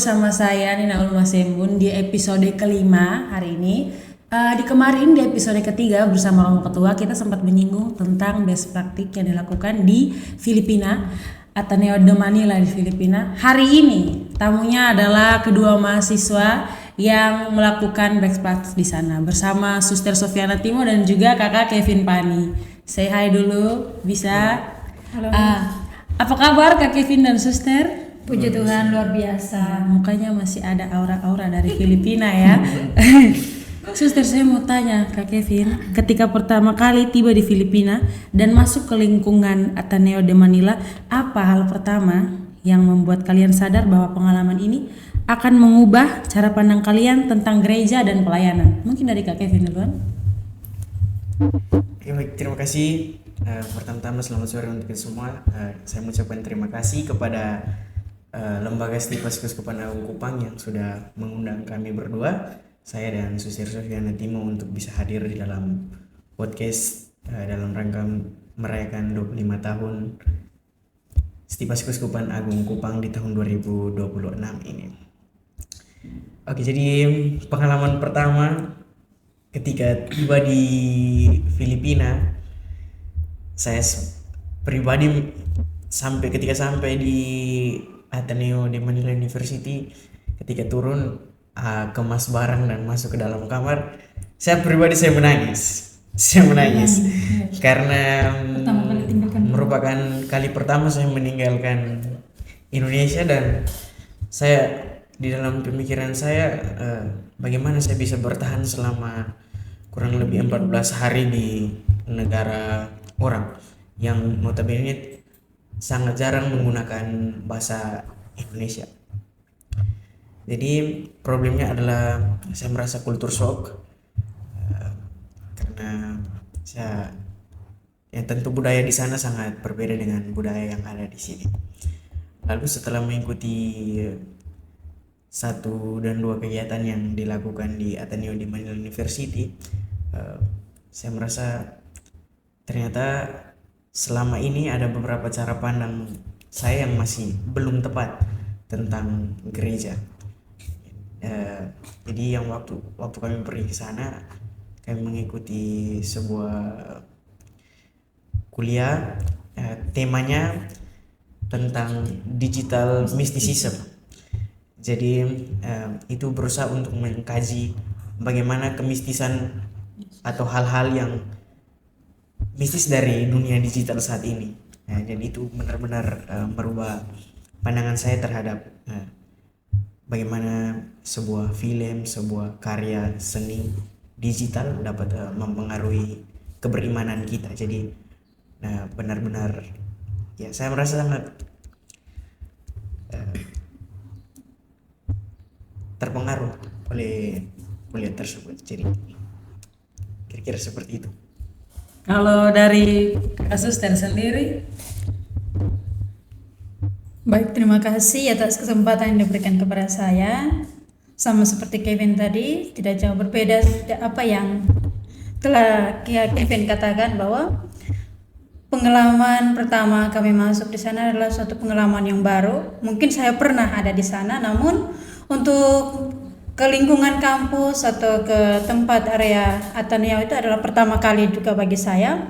bersama saya Nina Ulma Sembun di episode kelima hari ini. Di episode ketiga bersama Romo Ketua kita sempat menyinggung tentang best praktik yang dilakukan di Filipina, Ateneo de Manila di Filipina. Hari ini tamunya adalah kedua mahasiswa yang melakukan best practice di sana bersama Suster Sofiana Timo dan juga kakak Kevin Pani. Say hi dulu, bisa? Halo. Apa kabar Kak Kevin dan Suster? Puji Tuhan, luar biasa. Mukanya masih ada aura-aura dari Filipina ya. Suster, saya mau tanya Kak Kevin, ketika pertama kali tiba di Filipina dan masuk ke lingkungan Ateneo de Manila, apa hal pertama yang membuat kalian sadar bahwa pengalaman ini akan mengubah cara pandang kalian tentang gereja dan pelayanan? Mungkin dari Kak Kevin duluan. Baik, terima kasih. Pertama-tama selamat sore untuk kita semua. Saya mengucapkan terima kasih kepada Lembaga Stipas Keuskupan Agung Kupang yang sudah mengundang kami berdua, saya dan Suster Sofiana Timo, untuk bisa hadir di dalam podcast dalam rangka merayakan 25 tahun Stipas Keuskupan Agung Kupang di tahun 2026 ini. Oke, jadi pengalaman pertama ketika tiba di Filipina, saya pribadi ketika sampai di Ateneo de Manila University, ketika turun kemas barang dan masuk ke dalam kamar, saya menangis karena merupakan kali pertama saya meninggalkan Indonesia, dan saya di dalam pemikiran saya bagaimana saya bisa bertahan selama kurang lebih 14 hari di negara orang yang notabene sangat jarang menggunakan bahasa Indonesia. Jadi problemnya adalah saya merasa culture shock karena tentu budaya di sana sangat berbeda dengan budaya yang ada di sini. Lalu setelah mengikuti 1 dan 2 kegiatan yang dilakukan di Ateneo de Manila University, saya merasa ternyata selama ini ada beberapa cara pandang saya yang masih belum tepat tentang gereja. Jadi yang waktu kami pergi ke sana, kami mengikuti sebuah kuliah, temanya tentang digital mysticism. Jadi itu berusaha untuk mengkaji bagaimana kemistisan atau hal-hal yang mistis dari dunia digital saat ini. Jadi itu benar-benar merubah pandangan saya terhadap bagaimana sebuah film, sebuah karya seni digital dapat mempengaruhi keberimanan kita. Jadi benar-benar ya saya merasa sangat terpengaruh oleh kuliah tersebut. Jadi kira-kira seperti itu. Kalau dari Kak Suster sendiri? Baik, terima kasih atas kesempatan yang diberikan kepada saya. Sama seperti Kevin tadi, tidak jauh berbeda apa yang telah Kevin katakan, bahwa pengalaman pertama kami masuk di sana adalah suatu pengalaman yang baru. Mungkin saya pernah ada di sana, namun untuk ke lingkungan kampus atau ke tempat area Ateneo itu adalah pertama kali juga bagi saya.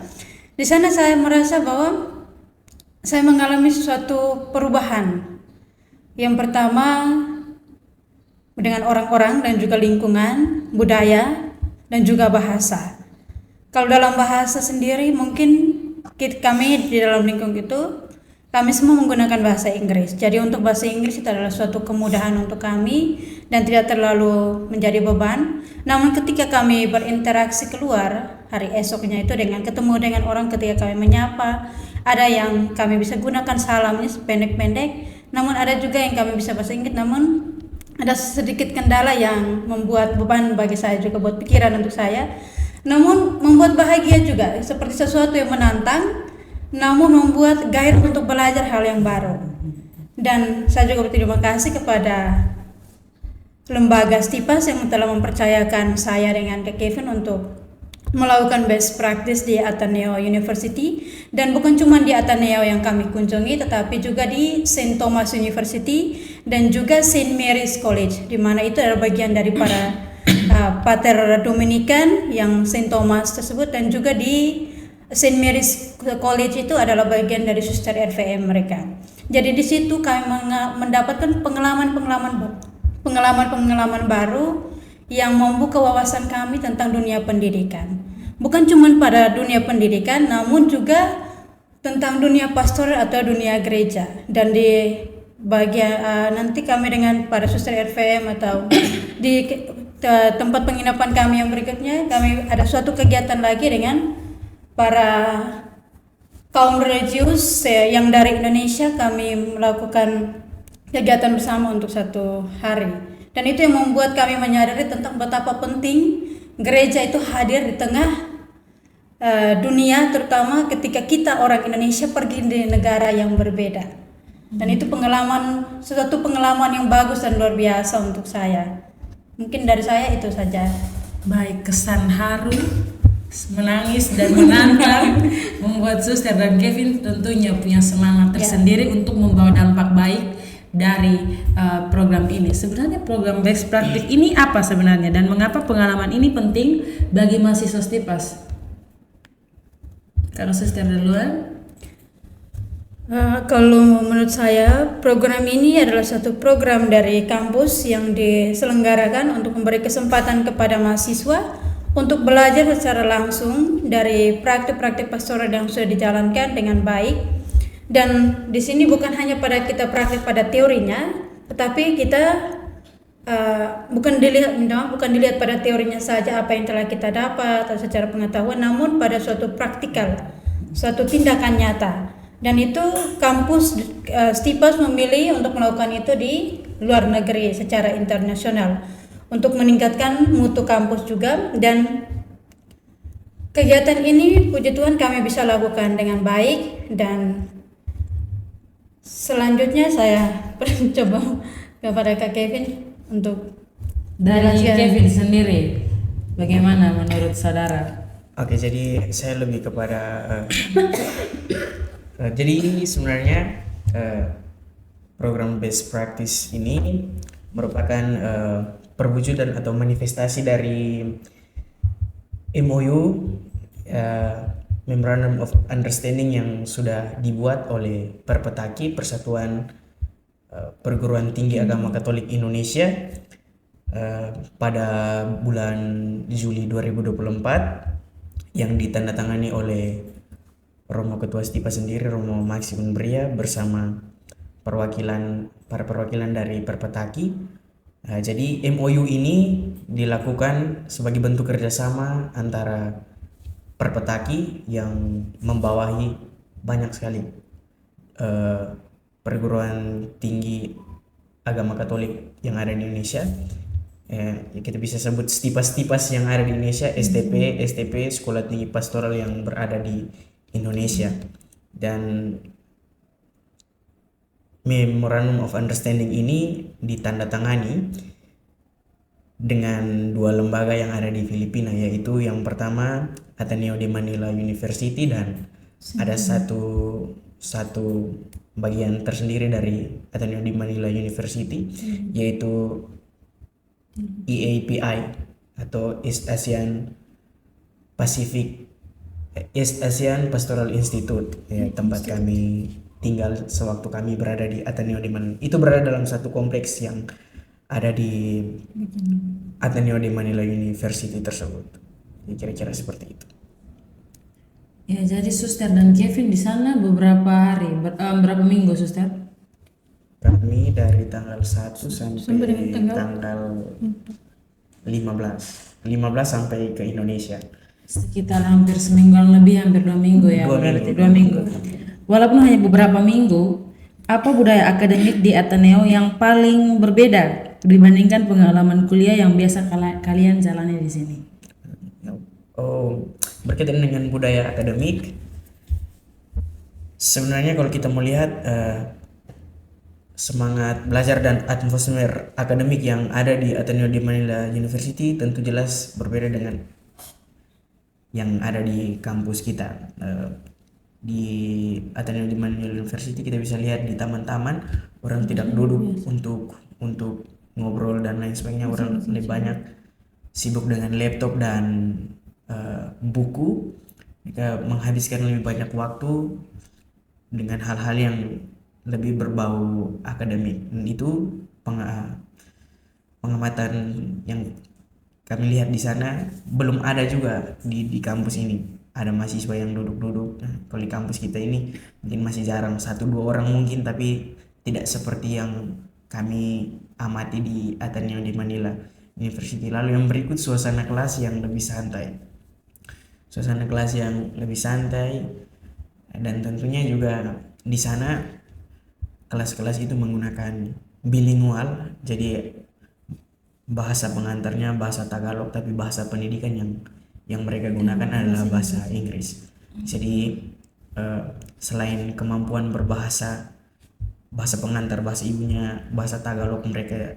Di sana saya merasa bahwa saya mengalami sesuatu perubahan. Yang pertama dengan orang-orang dan juga lingkungan, budaya dan juga bahasa. Kalau dalam bahasa sendiri, mungkin kami di dalam lingkungan itu kami semua menggunakan bahasa Inggris. Jadi untuk bahasa Inggris itu adalah suatu kemudahan untuk kami dan tidak terlalu menjadi beban. Namun ketika kami berinteraksi keluar hari esoknya itu dengan ketemu dengan orang, ketika kami menyapa, ada yang kami bisa gunakan salamnya pendek-pendek, namun ada juga yang kami bisa bahasa Inggris, namun ada sedikit kendala yang membuat beban bagi saya juga, buat pikiran untuk saya. Namun membuat bahagia juga, seperti sesuatu yang menantang, namun membuat gairah untuk belajar hal yang baru. Dan saya juga berterima kasih kepada Lembaga Stipas yang telah mempercayakan saya dengan Kak Kevin untuk melakukan best practice di Ateneo University, dan bukan cuma di Ateneo yang kami kunjungi, tetapi juga di Saint Thomas University dan juga Saint Mary's College, di mana itu adalah bagian dari para Pater Dominikan yang Saint Thomas tersebut, dan juga di Saint Mary's College itu adalah bagian dari suster RVM mereka. Jadi di situ kami mendapatkan pengalaman baru yang membuka wawasan kami tentang dunia pendidikan. Bukan cuma pada dunia pendidikan, namun juga tentang dunia pastoral atau dunia gereja. Dan di bagian nanti kami dengan para suster RVM atau di tempat penginapan kami yang berikutnya, kami ada suatu kegiatan lagi dengan para kaum religius yang dari Indonesia. Kami melakukan kegiatan bersama untuk 1 hari, dan itu yang membuat kami menyadari tentang betapa penting gereja itu hadir di tengah dunia, terutama ketika kita orang Indonesia pergi di negara yang berbeda. Dan itu suatu pengalaman yang bagus dan luar biasa untuk saya. Mungkin dari saya itu saja. Baik, kesan haru, menangis dan menantang membuat Suster dan Kevin tentunya punya semangat tersendiri untuk membawa dampak baik dari program ini. Sebenarnya program best practice ini apa sebenarnya, dan mengapa pengalaman ini penting bagi mahasiswa Stipas? Kalau Suster duluan. Kalau menurut saya, program ini adalah satu program dari kampus yang diselenggarakan untuk memberi kesempatan kepada mahasiswa untuk belajar secara langsung dari praktik-praktik pastoral yang sudah dijalankan dengan baik. Dan di sini bukan hanya pada kita praktik pada teorinya, tetapi kita bukan dilihat pada teorinya saja apa yang telah kita dapat atau secara pengetahuan, namun pada suatu praktikal, suatu tindakan nyata. Dan itu kampus Stipas memilih untuk melakukan itu di luar negeri secara internasional untuk meningkatkan mutu kampus juga. Dan kegiatan ini puji Tuhan kami bisa lakukan dengan baik. Dan selanjutnya saya coba kepada Kak Kevin untuk dari Kevin sendiri, bagaimana menurut saudara? Oke, jadi saya lebih kepada jadi sebenarnya program best practice ini merupakan perwujudan atau manifestasi dari MOU, Memorandum of Understanding, yang sudah dibuat oleh Perpetaki, Persatuan Perguruan Tinggi Agama Katolik Indonesia, pada bulan Juli 2024, yang ditandatangani oleh Romo Ketua Stipas sendiri, Romo Maximus Bria, bersama para perwakilan dari Perpetaki. Jadi MOU ini dilakukan sebagai bentuk kerjasama antara Perpetaki yang membawahi banyak sekali perguruan tinggi agama Katolik yang ada di Indonesia. Kita bisa sebut Stipas-Stipas yang ada di Indonesia, STP, Sekolah Tinggi Pastoral yang berada di Indonesia. Dan Memorandum of Understanding ini ditandatangani dengan 2 lembaga yang ada di Filipina, yaitu yang pertama Ateneo de Manila University, dan ada satu bagian tersendiri dari Ateneo de Manila University, yaitu EAPI atau East Asian Pastoral Institute, tempat kami tinggal sewaktu kami berada di Ateneo de Manila. Itu berada dalam satu kompleks yang ada di Ateneo de Manila University tersebut. Kira-kira seperti itu. Ya, jadi Suster dan Kevin di sana beberapa hari, berapa minggu, Suster? Kami dari tanggal 1 sampai tanggal 15 sampai ke Indonesia. Sekitar hampir semingguan lebih, hampir 2 minggu ya, berarti 2 minggu. Walaupun hanya beberapa minggu, apa budaya akademik di Ateneo yang paling berbeda dibandingkan pengalaman kuliah yang biasa kalian jalani di sini? Berkaitan dengan budaya akademik, sebenarnya kalau kita melihat semangat belajar dan atmosfer akademik yang ada di Ateneo de Manila University tentu jelas berbeda dengan yang ada di kampus kita. di Ateneo di Manila University kita bisa lihat di taman-taman orang tidak duduk untuk ngobrol dan lain sebagainya, orang lebih banyak sibuk dengan laptop dan buku. Mereka menghabiskan lebih banyak waktu dengan hal-hal yang lebih berbau akademik. Dan itu pengamatan yang kami lihat di sana belum ada juga di kampus ini. Ada mahasiswa yang duduk-duduk. Nah, kalau di kampus kita ini mungkin masih jarang, 1-2 orang mungkin, tapi tidak seperti yang kami amati di Ateneo di Manila University. Lalu yang berikut suasana kelas yang lebih santai. Suasana kelas yang lebih santai, dan tentunya juga di sana kelas-kelas itu menggunakan bilingual, jadi bahasa pengantarnya bahasa Tagalog, tapi bahasa pendidikan yang mereka gunakan adalah bahasa Inggris. Jadi selain kemampuan berbahasa, bahasa pengantar bahasa ibunya bahasa Tagalog mereka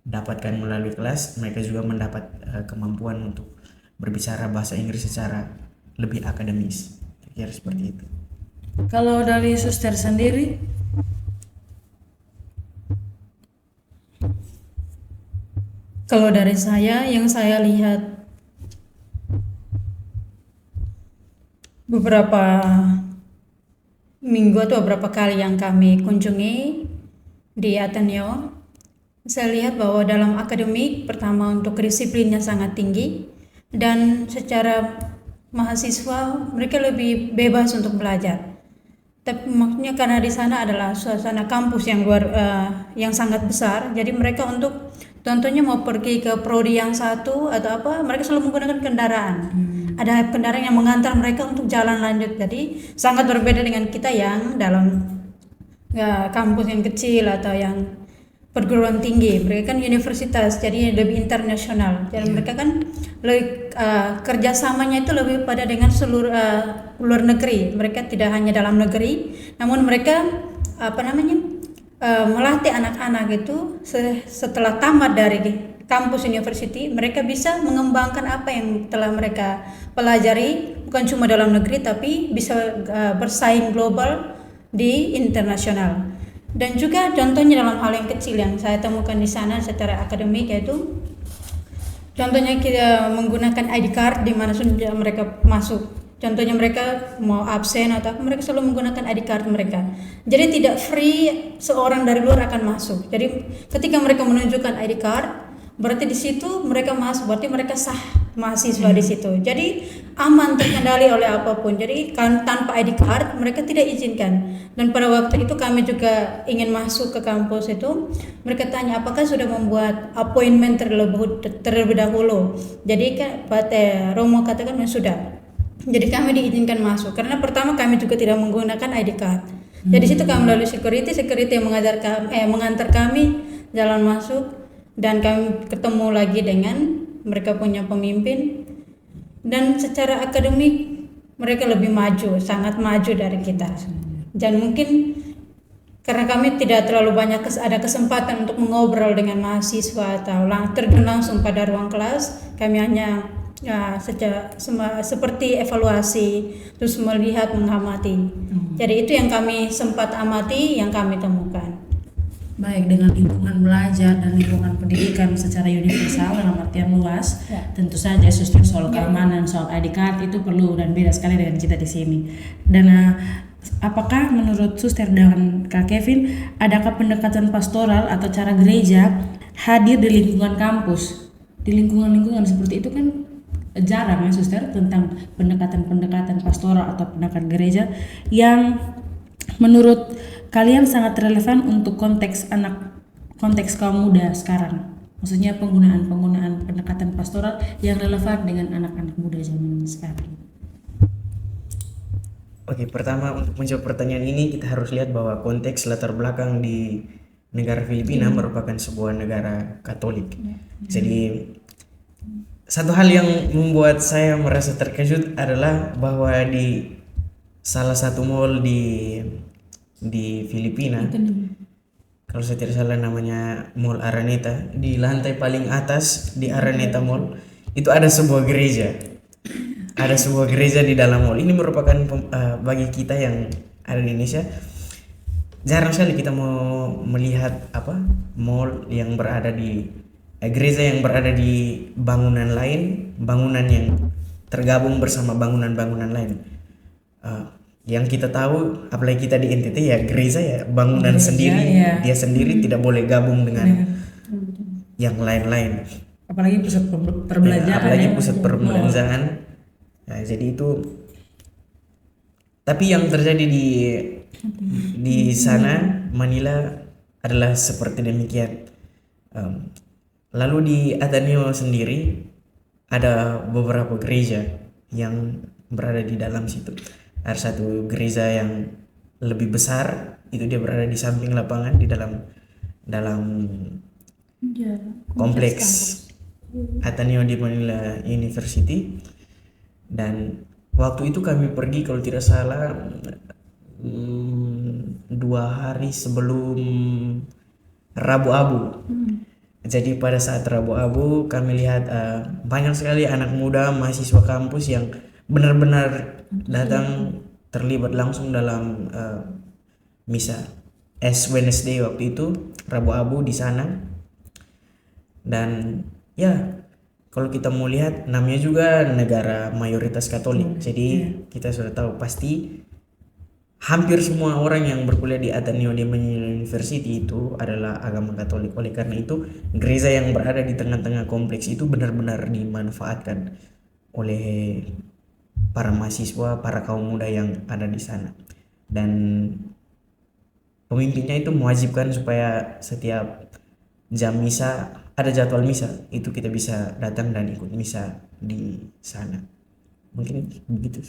dapatkan melalui kelas, mereka juga mendapat kemampuan untuk berbicara bahasa Inggris secara lebih akademis. Kira seperti itu. Kalau dari suster sendiri, Kalau dari saya, yang saya lihat beberapa minggu atau beberapa kali yang kami kunjungi di Ateneo, saya lihat bahwa dalam akademik, pertama untuk disiplinnya sangat tinggi, dan secara mahasiswa mereka lebih bebas untuk belajar. Tapi maksudnya karena di sana adalah suasana kampus yang sangat besar, jadi mereka untuk contohnya mau pergi ke prodi yang satu atau apa, mereka selalu menggunakan kendaraan. Ada kendaraan yang mengantar mereka untuk jalan lanjut. Jadi sangat berbeda dengan kita yang dalam kampus yang kecil atau yang perguruan tinggi. Mereka kan universitas, jadi lebih internasional. Jadi mereka kan kerjasamanya itu lebih pada dengan seluruh luar negeri. Mereka tidak hanya dalam negeri, namun mereka melatih anak-anak itu setelah tamat dari kampus university, mereka bisa mengembangkan apa yang telah mereka pelajari, bukan cuma dalam negeri tapi bisa bersaing global di internasional. Dan juga contohnya dalam hal yang kecil yang saya temukan di sana secara akademik, yaitu contohnya kita menggunakan ID card di mana sudah mereka masuk. Contohnya mereka mau absen atau apa, mereka selalu menggunakan ID card mereka. Jadi tidak free seorang dari luar akan masuk. Jadi ketika mereka menunjukkan ID card, berarti di situ mereka masuk, berarti mereka sah mahasiswa di situ. Jadi aman, terkendali oleh apapun. Jadi tanpa ID card mereka tidak izinkan. Dan pada waktu itu kami juga ingin masuk ke kampus itu, mereka tanya apakah sudah membuat appointment terlebih dahulu. Jadi Romo katakan sudah. Jadi kami diizinkan masuk karena pertama kami juga tidak menggunakan ID card. Jadi situ kami melalui security yang mengantar kami jalan masuk, dan kami ketemu lagi dengan mereka punya pemimpin. Dan secara akademik mereka lebih maju, sangat maju dari kita. Dan mungkin karena kami tidak terlalu banyak ada kesempatan untuk mengobrol dengan mahasiswa atau terjun langsung pada ruang kelas, kami hanya seperti evaluasi, terus melihat, mengamati. Jadi itu yang kami sempat amati, yang kami temukan. Baik, dengan lingkungan belajar dan lingkungan pendidikan secara universal dalam artian luas, tentu saja suster soal keamanan, soal ID card itu perlu dan beda sekali dengan kita di sini. Dan apakah menurut suster dan Kak Kevin, adakah pendekatan pastoral atau cara gereja hadir di lingkungan kampus? Di lingkungan-lingkungan seperti itu kan jarang ya suster, tentang pendekatan pastoral atau pendekatan gereja yang menurut kalian sangat relevan untuk konteks kaum muda sekarang. Maksudnya penggunaan pendekatan pastoral yang relevan dengan anak-anak muda zaman sekarang. Oke, pertama untuk menjawab pertanyaan ini kita harus lihat bahwa konteks latar belakang di negara Filipina merupakan sebuah negara Katolik. Jadi satu hal yang membuat saya merasa terkejut adalah bahwa di salah satu mall di Filipina, kalau saya tidak salah namanya Mall Araneta, di lantai paling atas di Araneta Mall itu ada sebuah gereja. ada sebuah gereja di dalam mall. Ini merupakan bagi kita yang ada di Indonesia, jarang sekali kita mau melihat mall yang berada di gereja yang berada di bangunan lain, bangunan yang tergabung bersama bangunan-bangunan lain. Yang kita tahu, apalagi kita di NTT ya, gereja ya bangunan Gereja, sendiri, ya. dia sendiri tidak boleh gabung dengan yang lain-lain. Apalagi pusat perbelanjaan. Apalagi ya. pusat perbelanjaan. Nah, jadi itu. Tapi yang terjadi di sana Manila adalah seperti demikian. Lalu di Ateneo sendiri ada beberapa gereja yang berada di dalam situ. Ada satu gereja yang lebih besar, itu dia berada di samping lapangan di dalam kompleks Ateneo di Manila University. Dan waktu itu kami pergi kalau tidak salah 2 hari sebelum Rabu Abu. Jadi pada saat Rabu Abu kami lihat banyak sekali anak muda mahasiswa kampus yang benar-benar datang terlibat langsung dalam misa Ash Wednesday waktu itu, Rabu Abu di sana. Dan ya kalau kita mau lihat, namanya juga negara mayoritas Katolik. Jadi kita sudah tahu pasti hampir semua orang yang berkuliah di Ateneo di Manila University itu adalah agama Katolik. Oleh karena itu, gereja yang berada di tengah-tengah kompleks itu benar-benar dimanfaatkan oleh para mahasiswa, para kaum muda yang ada di sana. Dan pemimpinnya itu mewajibkan supaya setiap jam misa, ada jadwal misa, itu kita bisa datang dan ikut misa di sana. Mungkin begitu.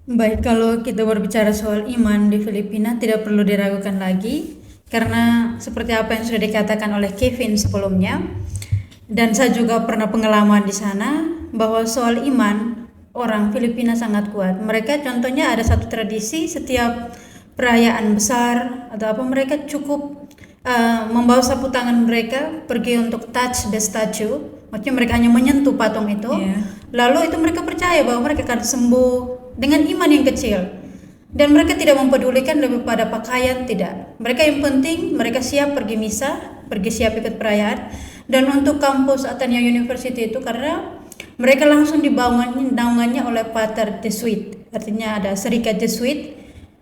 Baik, kalau kita berbicara soal iman di Filipina tidak perlu diragukan lagi, karena seperti apa yang sudah dikatakan oleh Kevin sebelumnya, dan saya juga pernah pengalaman di sana, bahwa soal iman orang Filipina sangat kuat. Mereka contohnya ada satu tradisi, setiap perayaan besar atau apa, mereka cukup membawa sapu tangan mereka pergi untuk touch the statue. Maksudnya mereka hanya menyentuh patung itu. Lalu itu mereka percaya bahwa mereka akan sembuh dengan iman yang kecil. Dan mereka tidak mempedulikan lebih pada pakaian, tidak. Mereka yang penting mereka siap pergi misa, pergi siap ikut perayaan. Dan untuk kampus Ateneo University itu, karena mereka langsung naungannya oleh Pater Jesuit, artinya ada serikat Jesuit.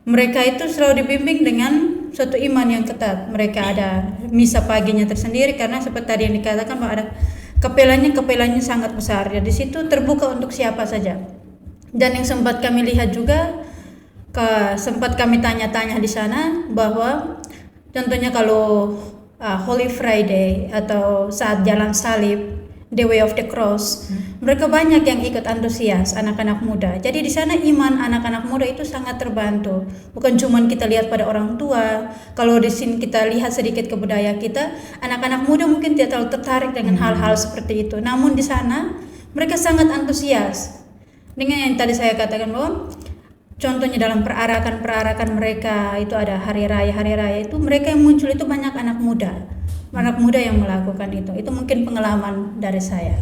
Mereka itu selalu dibimbing dengan suatu iman yang ketat. Mereka ada misa paginya tersendiri, karena seperti tadi yang dikatakan bahwa ada kapelanya sangat besar. Jadi situ terbuka untuk siapa saja. Dan yang sempat kami lihat juga, sempat kami tanya-tanya di sana, bahwa contohnya kalau Holy Friday atau saat jalan salib, The Way of the Cross, mereka banyak yang ikut antusias, anak-anak muda. Jadi di sana iman anak-anak muda itu sangat terbantu. Bukan cuma kita lihat pada orang tua. Kalau di sini kita lihat sedikit ke budaya kita, anak-anak muda mungkin tidak terlalu tertarik dengan hal-hal seperti itu. Namun di sana mereka sangat antusias. Dengan yang tadi saya katakan bahwa contohnya dalam perarakan mereka itu ada hari raya itu, mereka yang muncul itu banyak anak muda yang melakukan itu mungkin pengalaman dari saya.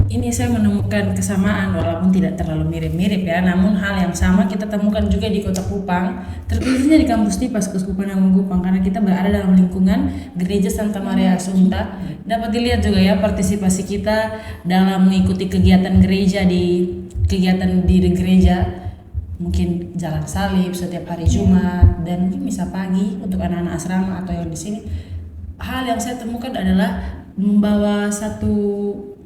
Ini saya menemukan kesamaan walaupun tidak terlalu mirip-mirip ya, namun hal yang sama kita temukan juga di Kota Kupang, terkhususnya di kampus TIPAS Keuskupan Agung Kupang, karena kita berada dalam lingkungan Gereja Santa Maria Assunta. Dapat dilihat juga ya partisipasi kita dalam mengikuti kegiatan gereja di gereja, mungkin jalan salib setiap hari Jumat dan mungkin misa pagi untuk anak-anak asrama atau yang di sini. Hal yang saya temukan adalah membawa satu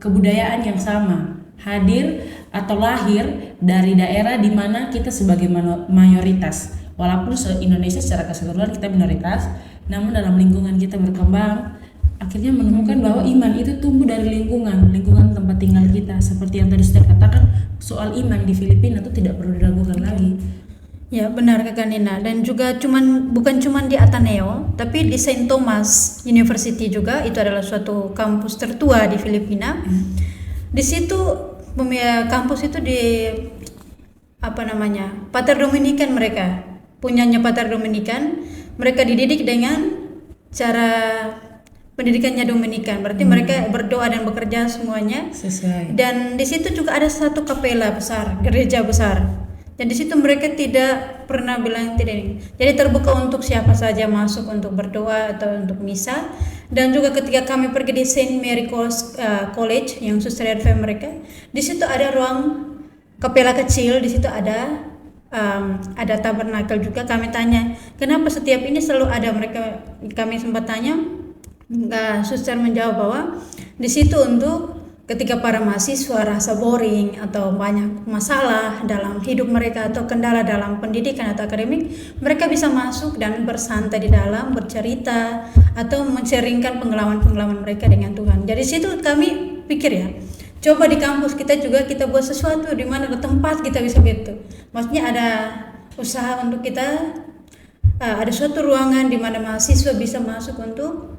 kebudayaan yang sama, hadir atau lahir dari daerah di mana kita sebagai mayoritas. Walaupun se-Indonesia secara keseluruhan kita minoritas, namun dalam lingkungan kita berkembang, akhirnya menemukan bahwa iman itu tumbuh dari lingkungan tempat tinggal kita. Seperti yang tadi sudah katakan, soal iman di Filipina itu tidak perlu diragukan lagi. Ya benar Kakak Nina, dan juga bukan cuman di Ateneo, tapi di Saint Thomas University juga, itu adalah suatu kampus tertua di Filipina. Di situ kampus itu Pater Dominikan, punyanya Pater Dominikan. Mereka dididik dengan cara pendidikannya Dominikan. Berarti mereka berdoa dan bekerja semuanya. Sesuai. Dan di situ juga ada satu kapela besar, gereja besar. Dan di situ mereka tidak pernah bilang tidak ini. Jadi terbuka untuk siapa saja masuk untuk berdoa atau untuk misa. Dan juga ketika kami pergi di Saint Mary College yang Suster RV mereka, di situ ada ruang kapela kecil. Di situ ada tabernakel juga. Kami tanya, kenapa setiap ini selalu ada mereka? Kami sempat tanya. Suster menjawab bahwa di situ untuk ketika para mahasiswa rasa boring atau banyak masalah dalam hidup mereka atau kendala dalam pendidikan atau akademik, mereka bisa masuk dan bersantai di dalam, bercerita atau menceringkan pengalaman-pengalaman mereka dengan Tuhan. Jadi situ kami pikir ya, coba di kampus kita juga kita buat sesuatu di mana ada tempat kita bisa gitu. Maksudnya ada usaha untuk kita ada suatu ruangan di mana mahasiswa bisa masuk untuk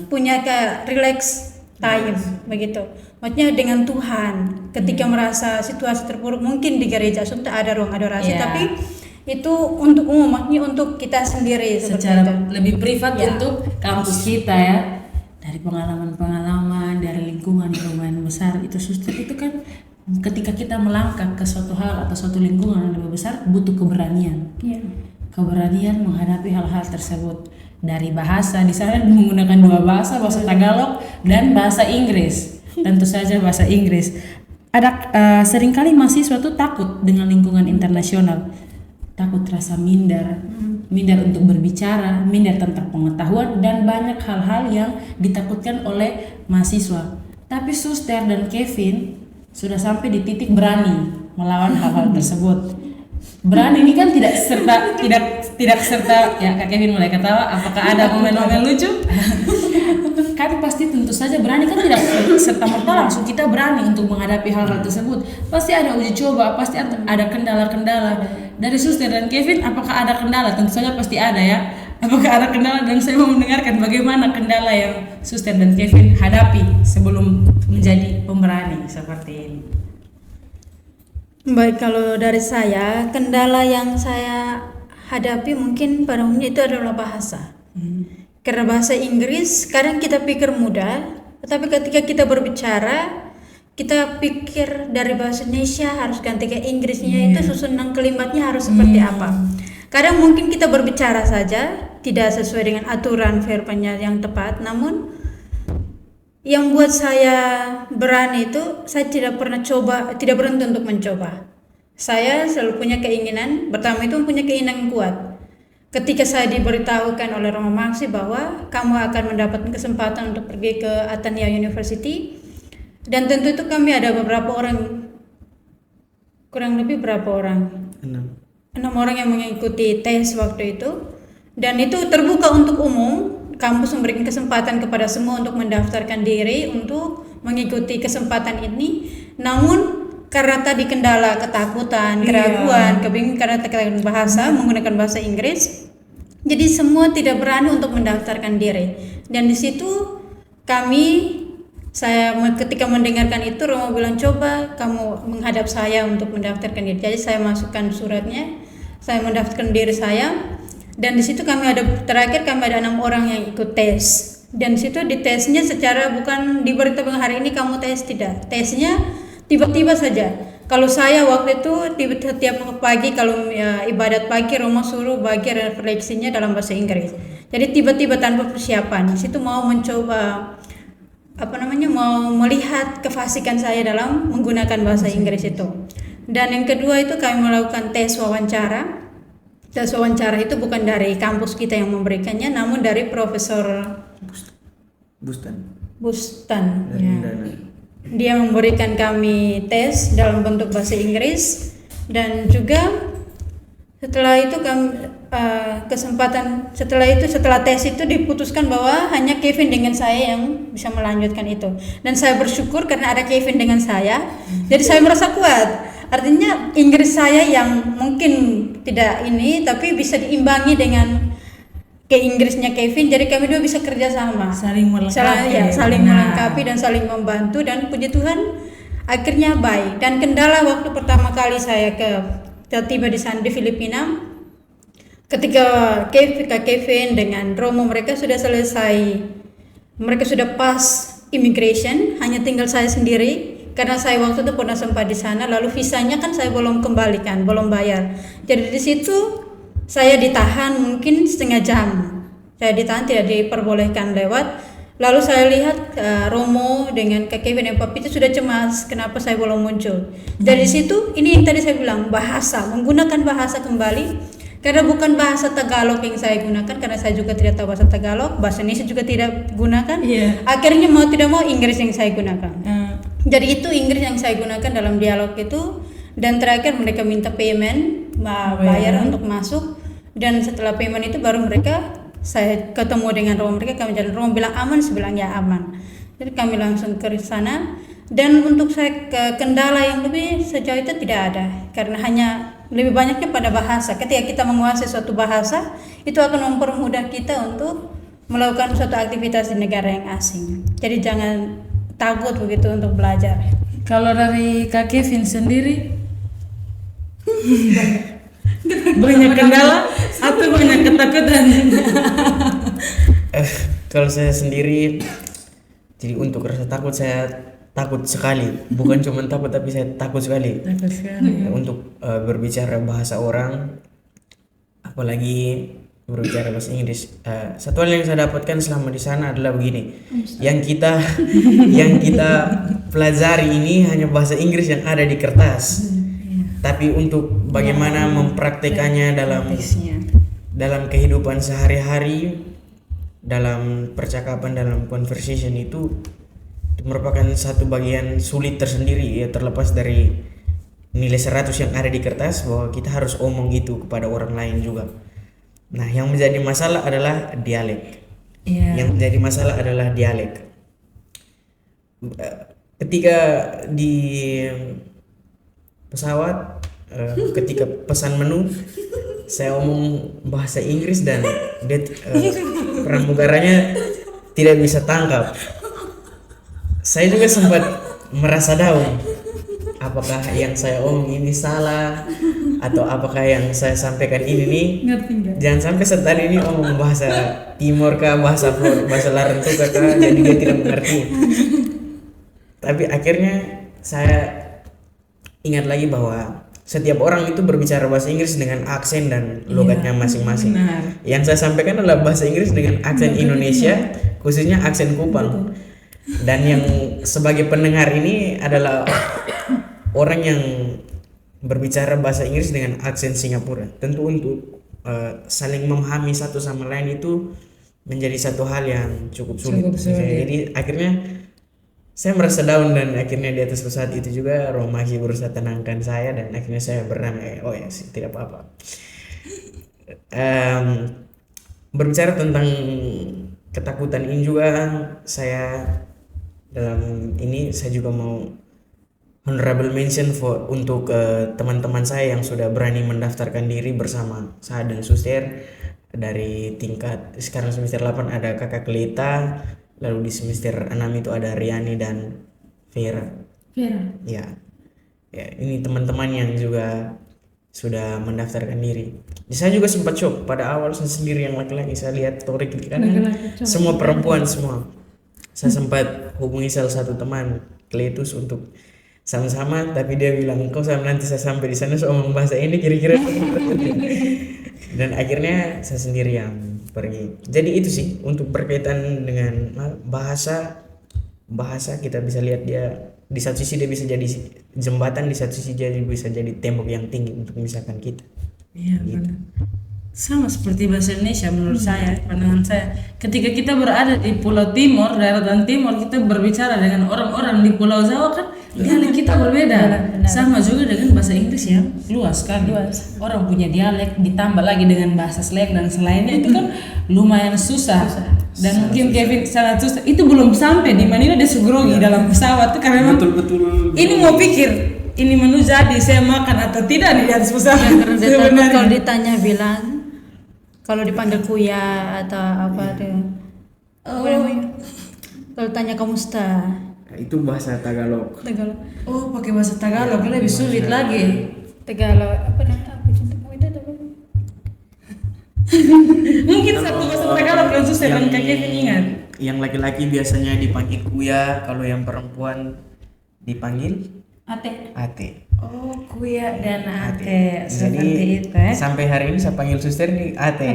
punya kayak relax time begitu. Maksudnya dengan Tuhan ketika merasa situasi terpuruk, mungkin di gereja sudah ada ruang adorasi, tapi itu untuk umum, maksudnya untuk kita sendiri secara itu. lebih privat untuk kampus kita ya. Dari pengalaman-pengalaman, dari lingkungan besar itu suster itu kan ketika kita melangkah ke suatu hal atau suatu lingkungan yang lebih besar butuh keberanian. Keberanian menghadapi hal-hal tersebut. Dari bahasa, di sana menggunakan dua bahasa Tagalog dan bahasa Inggris. Tentu saja bahasa Inggris. Ada seringkali mahasiswa tuh takut dengan lingkungan internasional. Takut rasa minder untuk berbicara, minder tentang pengetahuan dan banyak hal-hal yang ditakutkan oleh mahasiswa. Tapi Suster dan Kevin sudah sampai di titik berani melawan hal-hal tersebut. Berani ini kan tidak serta ya, Kak Kevin mulai ketawa, apakah ada momen-momen lucu? Kan pasti tentu saja berani kan tidak serta merta langsung kita berani untuk menghadapi hal-hal tersebut. Pasti ada uji coba, pasti ada kendala-kendala. Dari Suster dan Kevin, apakah ada kendala? Tentu saja pasti ada ya. Apakah ada kendala, dan saya mau mendengarkan bagaimana kendala yang Suster dan Kevin hadapi sebelum menjadi pemberani seperti ini. Baik, kalau dari saya, kendala yang saya hadapi mungkin pada umumnya itu adalah bahasa. Karena bahasa Inggris kadang kita pikir mudah, tetapi ketika kita berbicara, kita pikir dari bahasa Indonesia harus ganti ke Inggrisnya, itu susunan kalimatnya harus seperti apa. Kadang mungkin kita berbicara saja tidak sesuai dengan aturan verbanya yang tepat, namun yang buat saya berani itu saya tidak berhenti untuk mencoba. Saya selalu punya keinginan, pertama itu punya keinginan yang kuat. Ketika saya diberitahukan oleh Romo Maksi bahwa kamu akan mendapatkan kesempatan untuk pergi ke Ateneo University, dan tentu itu kami ada beberapa orang, kurang lebih berapa orang? 6 orang yang mengikuti tes waktu itu, dan itu terbuka untuk umum. Kampus memberikan kesempatan kepada semua untuk mendaftarkan diri untuk mengikuti kesempatan ini. Namun karena tadi kendala ketakutan, keraguan, kebingungan karena terkait bahasa, menggunakan bahasa Inggris, jadi semua tidak berani untuk mendaftarkan diri. Dan di situ saya ketika mendengarkan itu, Romo bilang coba kamu menghadap saya untuk mendaftarkan diri. Jadi saya masukkan suratnya, saya mendaftarkan diri saya. Dan di situ terakhir kami ada 6 orang yang ikut tes. Dan di situ di tesnya secara bukan diberitahu hari ini kamu tes, tidak. Tesnya tiba-tiba saja. Kalau saya waktu itu setiap pagi kalau ibadat pagi Romo suruh bagi refleksinya dalam bahasa Inggris. Jadi tiba-tiba tanpa persiapan. Di situ mau mencoba mau melihat kefasikan saya dalam menggunakan bahasa Inggris itu. Dan yang kedua itu kami melakukan tes wawancara. Tes wawancara itu bukan dari kampus kita yang memberikannya, namun dari Profesor Bustan. Dia memberikan kami tes dalam bentuk bahasa Inggris, dan juga setelah itu setelah tes itu diputuskan bahwa hanya Kevin dengan saya yang bisa melanjutkan itu. Dan saya bersyukur karena ada Kevin dengan saya, jadi saya merasa kuat. Artinya Inggris saya yang mungkin tidak ini, tapi bisa diimbangi dengan ke Inggrisnya Kevin. Jadi kami dua bisa kerja sama, saling melengkapi dan saling membantu. Dan puji Tuhan akhirnya baik. Dan kendala waktu pertama kali saya tiba di sana di Filipina, ketika Kak Kevin dengan Romo mereka sudah selesai, mereka sudah pas immigration, hanya tinggal saya sendiri karena saya waktu itu pernah sempat di sana, lalu visanya kan saya belum kembalikan, belum bayar. Jadi di situ saya ditahan mungkin setengah jam. Saya ditahan, tidak diperbolehkan lewat. Lalu saya lihat Romo dengan Kak Kevin dan Papi itu sudah cemas kenapa saya belum muncul. Dari situ ini yang tadi saya bilang, bahasa, menggunakan bahasa kembali. Karena bukan bahasa Tagalog yang saya gunakan, karena saya juga tidak tahu bahasa Tagalog, bahasa Indonesia juga tidak gunakan. Akhirnya mau tidak mau Inggris yang saya gunakan. Jadi itu Inggris yang saya gunakan dalam dialog itu. Dan terakhir mereka minta payment, bayar untuk masuk. Dan setelah payment itu baru saya ketemu dengan Romo mereka, kami jalan. Romo bilang aman, saya bilang ya aman. Jadi kami langsung ke sana. Dan untuk saya kendala yang lebih sejauh itu tidak ada, karena hanya lebih banyaknya pada bahasa. Ketika kita menguasai suatu bahasa, itu akan mempermudah kita untuk melakukan suatu aktivitas di negara yang asing. Jadi jangan takut begitu untuk belajar. Kalau dari Kak Kevin sendiri banyak kendala atau banyak ketakutan? Kalau saya sendiri, jadi untuk rasa takut saya takut sekali, bukan cuma takut tapi saya takut sekali. Untuk berbicara bahasa orang, apalagi berbicara bahasa Inggris. Satu hal yang saya dapatkan selama di sana adalah begini, yang kita pelajari ini hanya bahasa Inggris yang ada di kertas, tapi untuk bagaimana mempraktekannya dalam kehidupan sehari-hari, dalam percakapan, dalam conversation itu merupakan satu bagian sulit tersendiri, ya, terlepas dari nilai 100 yang ada di kertas, bahwa kita harus omong itu kepada orang lain juga. Nah, yang menjadi masalah adalah dialek. Yang menjadi masalah adalah dialek. Ketika di pesawat, ketika pesan menu, saya omong bahasa Inggris dan dia pramugaranya tidak bisa tangkap. Saya juga sempat merasa down. Apakah yang saya omong ini salah, atau apakah yang saya sampaikan ini nih jangan sampai setelah ini omong bahasa Timur kah, bahasa Larantuka kah, jadi dia tidak mengerti. Tapi akhirnya saya ingat lagi bahwa setiap orang itu berbicara bahasa Inggris dengan aksen dan logatnya masing-masing. Yang saya sampaikan adalah bahasa Inggris dengan aksen Indonesia, khususnya aksen Kupang. Dan yang sebagai pendengar ini adalah orang yang berbicara bahasa Inggris dengan aksen Singapura. Tentu untuk saling memahami satu sama lain itu menjadi satu hal yang cukup sulit. Jadi akhirnya saya merasa down, dan akhirnya di atas pesawat itu juga Romahi berusaha tenangkan saya, dan akhirnya saya berdamai. Oh ya, tidak apa-apa. Berbicara tentang ketakutan ini juga, saya dalam ini saya juga mau honorable mention untuk teman-teman saya yang sudah berani mendaftarkan diri bersama saya dan Suster dari tingkat sekarang semester 8 ada Kakak Kelita, lalu di semester 6 itu ada Riani dan Vera. Ya, ini teman-teman yang juga sudah mendaftarkan diri. Saya juga sempat shock pada awal, saya sendiri yang laki-laki, saya lihat Torik karena semua perempuan semua. Saya sempat hubungi salah satu teman Kletus untuk sama-sama, tapi dia bilang kau nanti saya sampai di sana soal membahas ini kira-kira. Dan akhirnya saya sendiri yang pergi. Jadi itu sih untuk berkaitan dengan bahasa kita bisa lihat dia di satu sisi dia bisa jadi jembatan, di satu sisi dia bisa jadi tembok yang tinggi untuk memisahkan kita. Iya, gitu. Sama seperti bahasa Indonesia menurut saya, pandangan saya. Ketika kita berada di Pulau Timur, daratan Timur, kita berbicara dengan orang-orang di Pulau Jawa kan dialek kita berbeda. Sama juga dengan bahasa Inggris yang luas kan. Orang punya dialek ditambah lagi dengan bahasa slang dan selainnya itu kan lumayan susah. Dan mungkin Kevin sangat susah. Itu belum sampai di Manila dia grogi dalam pesawat tuh karena betul-betul ini mau pikir ini menu jadi saya makan atau tidak di atas pesawat. Kalau ditanya bilang, kalau dipanggil kuya atau apa tuh, kalau tanya kamu sta, itu bahasa Tagalog. Oh, pakai bahasa Tagalog lebih sulit lagi. Tagalog apa namanya? Mungkin satu bahasa mereka lebih suster dan Kak Kevin ingat. Yang laki-laki biasanya dipanggil kuya, kalau yang perempuan dipanggil Ate. ate. Oh, kuya dan ate. Jadi Seperti itu ya. sampai hari ini saya panggil suster nih ate.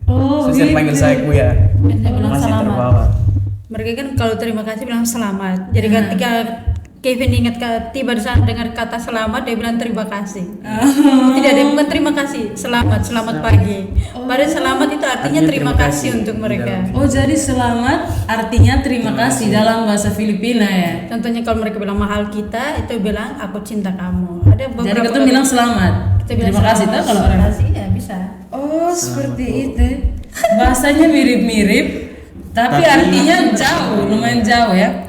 Oh, Suster panggil saya kuya. Bilang Masih selamat. terbawa. Mereka kan kalau terima kasih bilang selamat. Jadi ketika Kevin ingat tiba di sana dengar kata selamat, dia bilang terima kasih. Tidak, dia bukan terima kasih, selamat pagi. Padahal selamat itu artinya terima kasih untuk mereka. Oh, jadi selamat artinya terima kasih dalam bahasa Filipina ya. Contohnya kalau mereka bilang mahal kita, itu bilang aku cinta kamu. Ada Jadi beberapa kita bilang selamat. kita bilang Terima kasih selamat, tuh kalau orang. terima kasih ya bisa. Oh, seperti itu. Bahasanya mirip-mirip, tapi Tapi- artinya jauh, lumayan jauh ya.